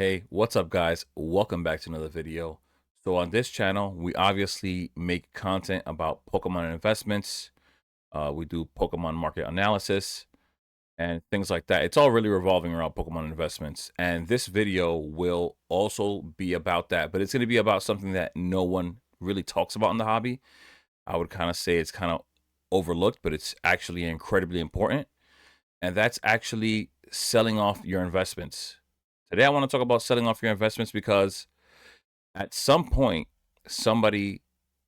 Hey, what's up guys? Welcome back to another video. So on this channel, we obviously make content about Pokemon investments. We do Pokemon market analysis and things like that. It's all really revolving around Pokemon investments. And this video will also be about that, but it's going to be about something that no one really talks about in the hobby. I would kind of say it's kind of overlooked, but it's actually incredibly important. And that's actually selling off your investments. Today, I want to talk about selling off your investments because at some point, somebody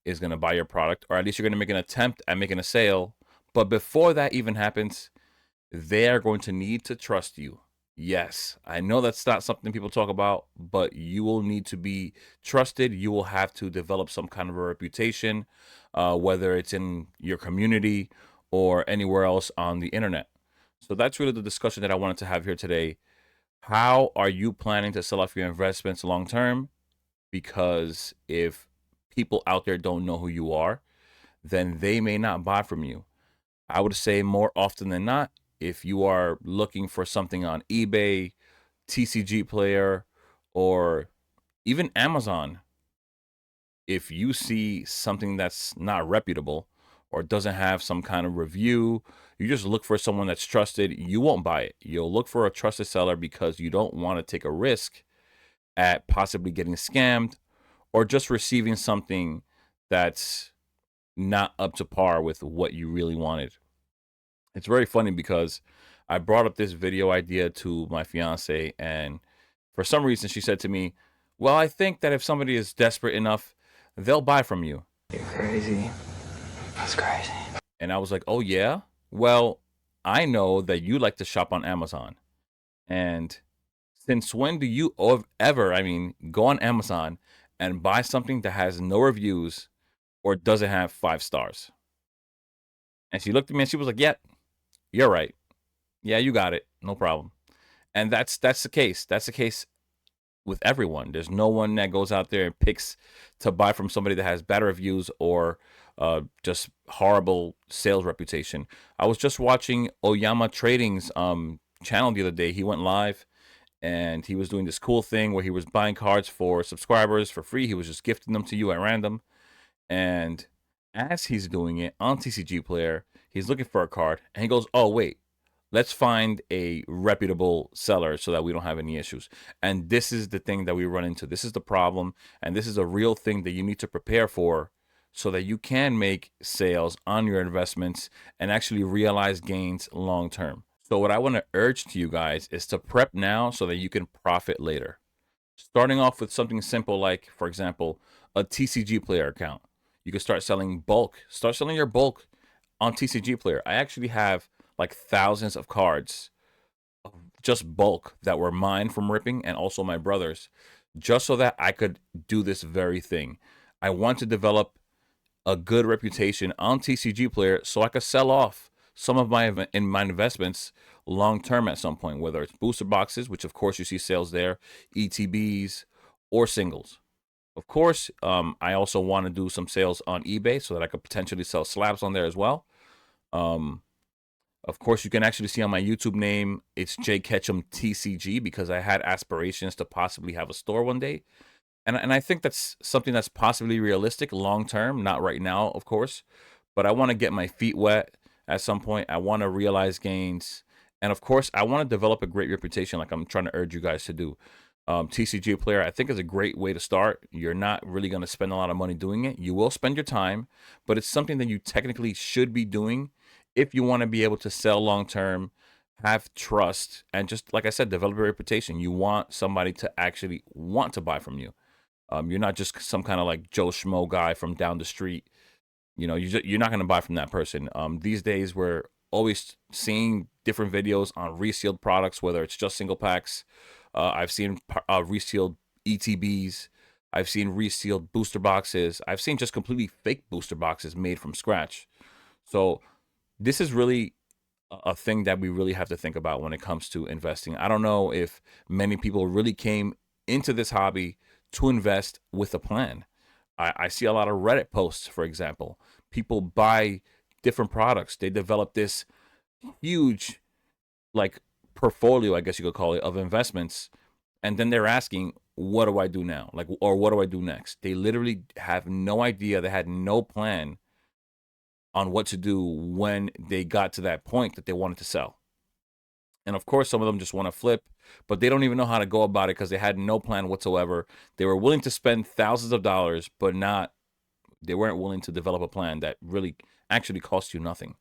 is going to buy your product, or at least you're going to make an attempt at making a sale. But before that even happens, they are going to need to trust you. Yes, I know that's not something people talk about, but you will need to be trusted. You will have to develop some kind of a reputation, whether it's in your community or anywhere else on the internet. So that's really the discussion that I wanted to have here today. How are you planning to sell off your investments long term? Because if people out there don't know who you are, then they may not buy from you. I would say more often than not, if you are looking for something on eBay, TCG Player, or even Amazon, if you see something that's not reputable or doesn't have some kind of review, you just look for someone that's trusted, you won't buy it. You'll look for a trusted seller because you don't want to take a risk at possibly getting scammed or just receiving something that's not up to par with what you really wanted. It's very funny because I brought up this video idea to my fiance, and for some reason she said to me, "Well, I think that if somebody is desperate enough, they'll buy from you." You're crazy. That's crazy. And I was like, "Oh yeah? Well, I know that you like to shop on Amazon. And since when do you ever, go on Amazon and buy something that has no reviews or doesn't have 5 stars?" And she looked at me and she was like, "Yeah, you're right. Yeah, you got it. No problem." And that's the case. That's the case with everyone. There's no one that goes out there and picks to buy from somebody that has bad reviews or just horrible sales reputation. I was just watching Oyama Trading's channel the other day. He went live and he was doing this cool thing where he was buying cards for subscribers for free. He was just gifting them to you at random. And as he's doing it on TCG Player, he's looking for a card and he goes, "Oh, wait, let's find a reputable seller so that we don't have any issues." And this is the thing that we run into. This is the problem. And this is a real thing that you need to prepare for so that you can make sales on your investments and actually realize gains long term. So, what I want to urge to you guys is to prep now so that you can profit later. Starting off with something simple like, for example, a TCG Player account. You can start selling bulk. Start selling your bulk on TCG Player. I actually have like thousands of cards, just bulk, that were mine from ripping and also my brother's, just so that I could do this very thing. I want to develop a good reputation on TCG Player so I could sell off some of my investments long term at some point, whether it's booster boxes, which of course you see sales there, ETBs, or singles. Of course, I also want to do some sales on eBay so that I could potentially sell slabs on there as well. Um, of course, you can actually see on my YouTube name, it's JayKetchumTCG, because I had aspirations to possibly have a store one day. And I think that's something that's possibly realistic long term, not right now, of course. But I want to get my feet wet at some point. I want to realize gains. And of course, I want to develop a great reputation like I'm trying to urge you guys to do. TCG Player, I think, is a great way to start. You're not really going to spend a lot of money doing it. You will spend your time, but it's something that you technically should be doing if you want to be able to sell long term, have trust, and just like I said, develop a reputation. You want somebody to actually want to buy from you. You're not just some kind of like Joe Schmo guy from down the street. You're not going to buy from that person. These days, we're always seeing different videos on resealed products, whether it's just single packs. I've seen resealed ETBs. I've seen resealed booster boxes. I've seen just completely fake booster boxes made from scratch. So this is really a thing that we really have to think about when it comes to investing. I don't know if many people really came into this hobby to invest with a plan. I see a lot of Reddit posts, for example. People buy different products. They develop this huge, like, portfolio, I guess you could call it, of investments. And then they're asking, what do I do now? Like, or what do I do next? They literally have no idea. They had no plan on what to do when they got to that point that they wanted to sell. And of course, some of them just want to flip, but they don't even know how to go about it because they had no plan whatsoever. They were willing to spend thousands of dollars, but they weren't willing to develop a plan that really actually cost you nothing,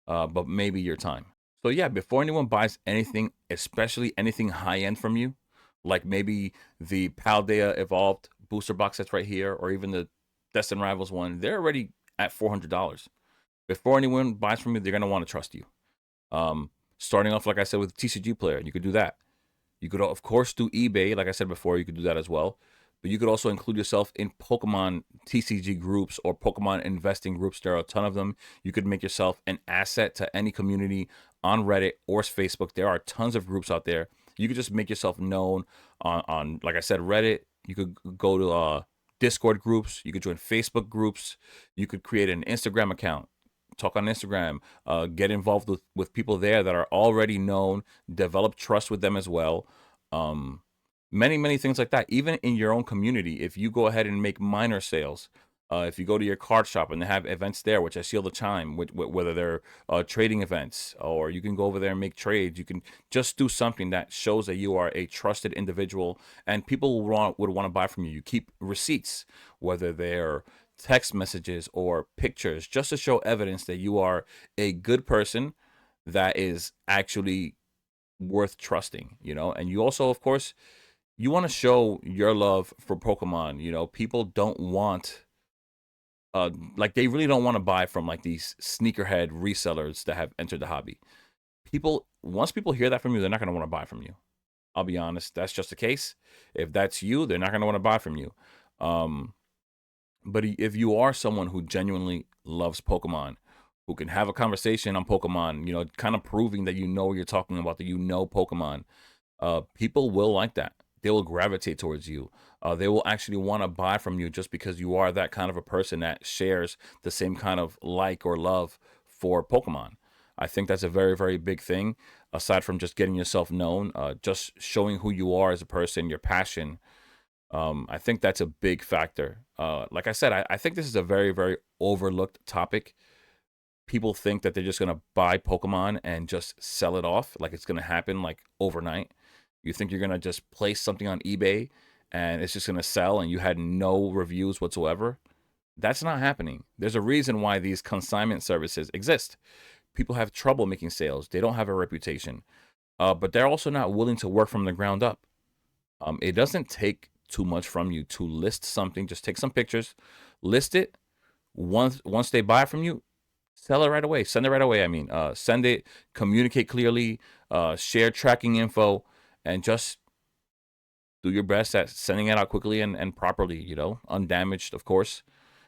but maybe your time. So yeah, before anyone buys anything, especially anything high end from you, like maybe the Paldea Evolved booster box that's right here, or even the Destined Rivals one, they're already at $400. Before anyone buys from you, they're gonna want to trust you. Um, Starting off, like I said, with TCG player, you could do that. You could, of course, do eBay. Like I said before, you could do that as well. But you could also include yourself in Pokemon TCG groups or Pokemon investing groups. There are a ton of them. You could make yourself an asset to any community on Reddit or Facebook. There are tons of groups out there. You could just make yourself known on like I said, Reddit. You could go to Discord groups. You could join Facebook groups. You could create an Instagram account, talk on Instagram, get involved with people there that are already known, develop trust with them as well. Um, many things like that. Even in your own community, if you go ahead and make minor sales, if you go to your card shop and they have events there, which I see all the time, whether they're trading events or you can go over there and make trades, you can just do something that shows that you are a trusted individual and people would want to buy from you. You keep receipts, whether they're text messages or pictures, just to show evidence that you are a good person that is actually worth trusting, And you also, of course, you want to show your love for Pokemon. People don't want like they really don't want to buy from like these sneakerhead resellers that have entered the hobby. Once people hear that from you, they're not going to want to buy from you. I'll be honest, that's just the case. If that's you, they're not going to want to buy from you. Um, but if you are someone who genuinely loves Pokemon, who can have a conversation on Pokemon, kind of proving that you know what you're talking about, that you know Pokemon, people will like that. They will gravitate towards you. They will actually want to buy from you just because you are that kind of a person that shares the same kind of like or love for Pokemon. I think that's a very, very big thing. Aside from just getting yourself known, just showing who you are as a person, your passion. I think that's a big factor. Like I said, I think this is a very, very overlooked topic. People think that they're just going to buy Pokemon and just sell it off, like it's going to happen like overnight. You think you're going to just place something on eBay and it's just going to sell and you had no reviews whatsoever. That's not happening. There's a reason why these consignment services exist. People have trouble making sales. They don't have a reputation, but they're also not willing to work from the ground up. It doesn't take too much from you to list something. Just take some pictures, list it. Once they buy from you, sell it right away. Send it right away. I mean, send it, communicate clearly, share tracking info, and just do your best at sending it out quickly and properly, undamaged, of course.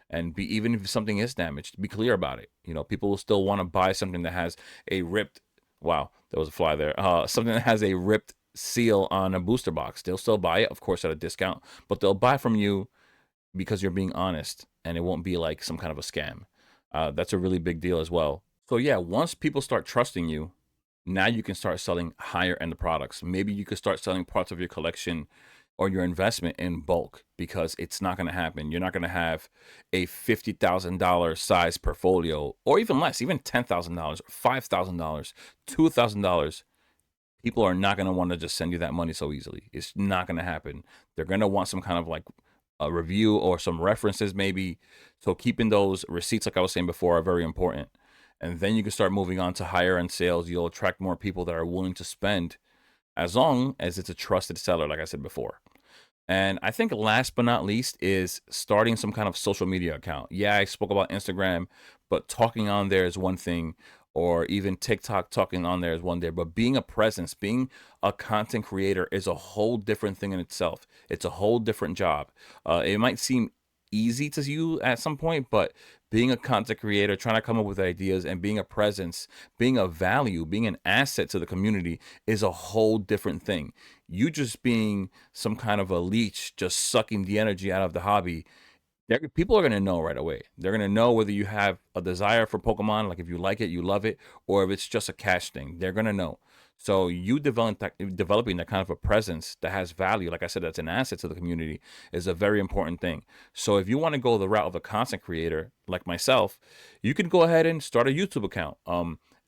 And even if something is damaged, be clear about it. People will still want to buy something that has a ripped, wow, there was a fly there, something that has a ripped seal on a booster box. They'll still buy it, of course, at a discount, but they'll buy from you because you're being honest and it won't be like some kind of a scam. That's a really big deal as well. So yeah, once people start trusting you, now you can start selling higher end products. Maybe you could start selling parts of your collection or your investment in bulk because it's not going to happen. You're not going to have a $50,000 size portfolio or even less, even $10,000, $5,000, $2,000. People are not going to want to just send you that money so easily. It's not going to happen. They're going to want some kind of like a review or some references maybe. So keeping those receipts, like I was saying before, are very important. And then you can start moving on to higher end sales. You'll attract more people that are willing to spend as long as it's a trusted seller, like I said before. And I think last but not least is starting some kind of social media account. Yeah, I spoke about Instagram, but talking on there is one thing, or even TikTok talking on there is one thing. But being a presence, being a content creator is a whole different thing in itself. It's a whole different job. It might seem easy to you at some point, but being a content creator, trying to come up with ideas and being a presence, being a value, being an asset to the community is a whole different thing. You just being some kind of a leech, just sucking the energy out of the hobby, people are going to know right away. They're going to know whether you have a desire for Pokemon, like if you like it, you love it, or if it's just a cash thing. They're going to know. So you developing that kind of a presence that has value, like I said, that's an asset to the community, is a very important thing. So if you want to go the route of a content creator like myself, you can go ahead and start a YouTube account.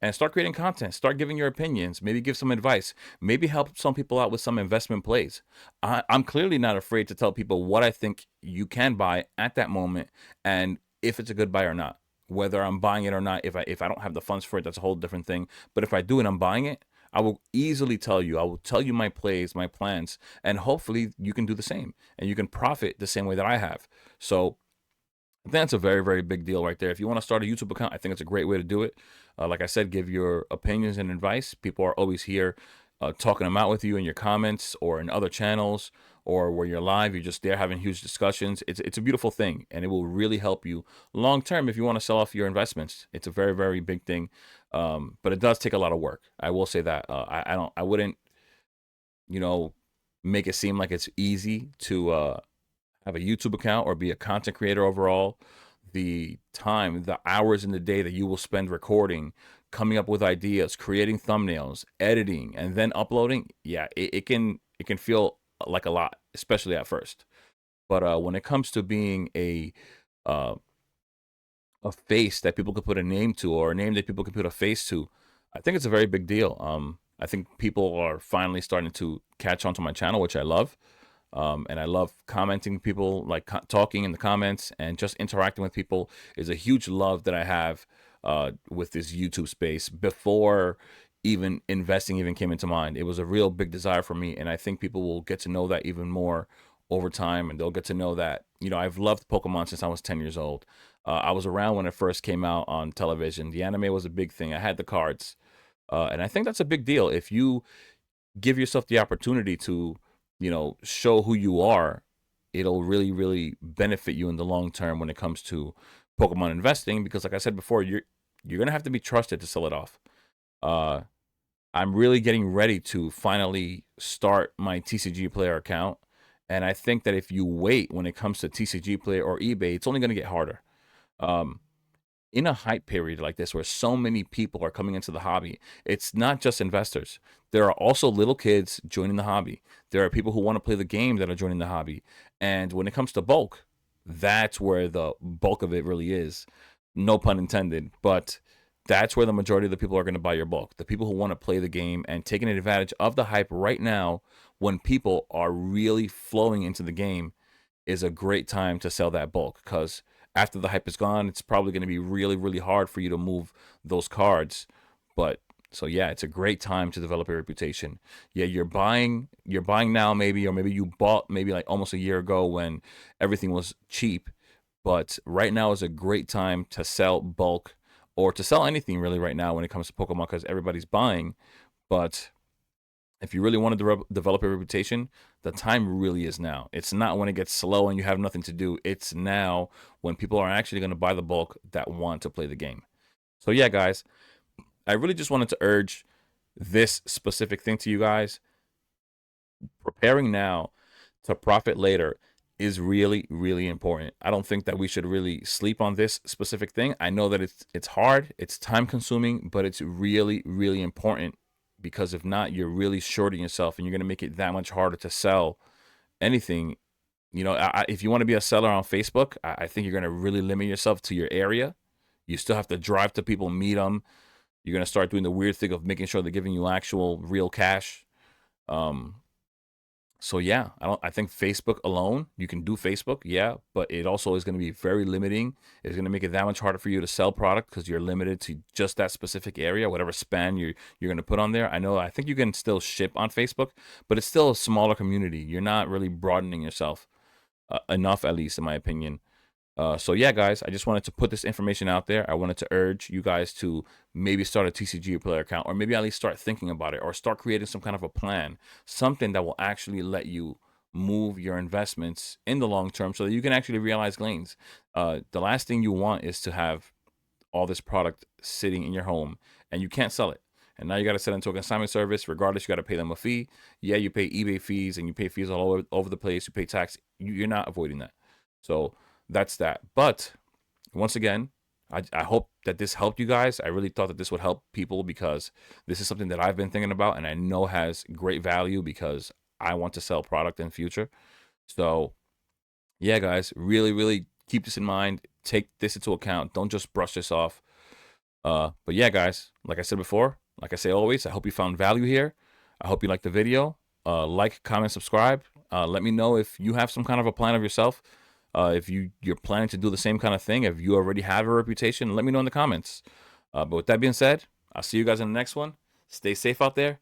And start creating content, start giving your opinions, maybe give some advice, maybe help some people out with some investment plays. I'm clearly not afraid to tell people what I think you can buy at that moment and if it's a good buy or not. Whether I'm buying it or not, if I don't have the funds for it, that's a whole different thing. But if I do and I'm buying it, I will easily tell you. I will tell you my plays, my plans, and hopefully you can do the same and you can profit the same way that I have. So I think that's a very, very big deal right there. If you want to start a YouTube account, I think it's a great way to do it. Like I said, give your opinions and advice. People are always here talking them out with you in your comments or in other channels or where you're live. You're just there having huge discussions. It's a beautiful thing, and it will really help you long term if you want to sell off your investments. It's a very, very big thing, but it does take a lot of work. I will say that. I wouldn't, you know, make it seem like it's easy to have a YouTube account or be a content creator overall. The time, the hours in the day that you will spend recording, coming up with ideas, creating thumbnails, editing, and then uploading, yeah, it can feel like a lot, especially at first. But when it comes to being uh, a face that people could put a name to or a name that people can put a face to, I think it's a very big deal. I think people are finally starting to catch on to my channel, which I love. And I love commenting people, like talking in the comments and just interacting with people is a huge love that I have with this YouTube space. Before even investing even came into mind, it was a real big desire for me. And I think people will get to know that even more over time. And they'll get to know that, I've loved Pokemon since I was 10 years old. I was around when it first came out on television. The anime was a big thing. I had the cards. And I think that's a big deal. If you give yourself the opportunity to, show who you are, it'll really, really benefit you in the long term when it comes to Pokemon investing. Because, like I said before, you're gonna have to be trusted to sell it off. Uh, I'm really getting ready to finally start my TCG Player account, and I think that if you wait when it comes to TCG Player or eBay, it's only gonna get harder. Um, in a hype period like this where so many people are coming into the hobby, it's not just investors. There are also little kids joining the hobby. There are people who want to play the game that are joining the hobby. And when it comes to bulk, that's where the bulk of it really is. No pun intended, but that's where the majority of the people are going to buy your bulk. The people who want to play the game and taking advantage of the hype right now when people are really flowing into the game is a great time to sell that bulk, because after the hype is gone, it's probably going to be really, really hard for you to move those cards. But so yeah, it's a great time to develop a reputation. Yeah, you're buying now maybe, or maybe you bought maybe like almost a year ago when everything was cheap. But right now is a great time to sell bulk or to sell anything really right now when it comes to Pokemon, because everybody's buying. But if you really want to develop a reputation, the time really is now. It's not when it gets slow and you have nothing to do. It's now when people are actually going to buy the bulk that want to play the game. So yeah, guys, I really just wanted to urge this specific thing to you guys. Preparing now to profit later is really, really important. I don't think that we should really sleep on this specific thing. I know that it's hard, it's time consuming, but it's really, really important, because if not, you're really shorting yourself and you're going to make it that much harder to sell anything. If you want to be a seller on Facebook, I think you're going to really limit yourself to your area. You still have to drive to people, meet them. You're going to start doing the weird thing of making sure they're giving you actual real cash. Um, so yeah, I think Facebook alone, you can do Facebook, yeah, but it also is going to be very limiting. It's going to make it that much harder for you to sell product because you're limited to just that specific area, whatever span you're going to put on there. I think you can still ship on Facebook, but it's still a smaller community. You're not really broadening yourself enough, at least in my opinion. So yeah, guys, I just wanted to put this information out there. I wanted to urge you guys to maybe start a TCG Player account, or maybe at least start thinking about it, or start creating some kind of a plan, something that will actually let you move your investments in the long term so that you can actually realize gains. The last thing you want is to have all this product sitting in your home and you can't sell it. And now you got to set into a consignment service. Regardless, you got to pay them a fee. Yeah, you pay eBay fees and you pay fees all over the place. You pay tax. You're not avoiding that. So that's that. But once again, I hope that this helped you guys. I really thought that this would help people because this is something that I've been thinking about and I know has great value because I want to sell product in the future. So yeah, guys, really, really keep this in mind. Take this into account. Don't just brush this off. But yeah, guys, like I said before, like I say always, I hope you found value here. I hope you liked the video. Like, comment, subscribe. Let me know if you have some kind of a plan of yourself. If you're planning to do the same kind of thing, if you already have a reputation, let me know in the comments. But with that being said, I'll see you guys in the next one. Stay safe out there.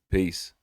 Peace.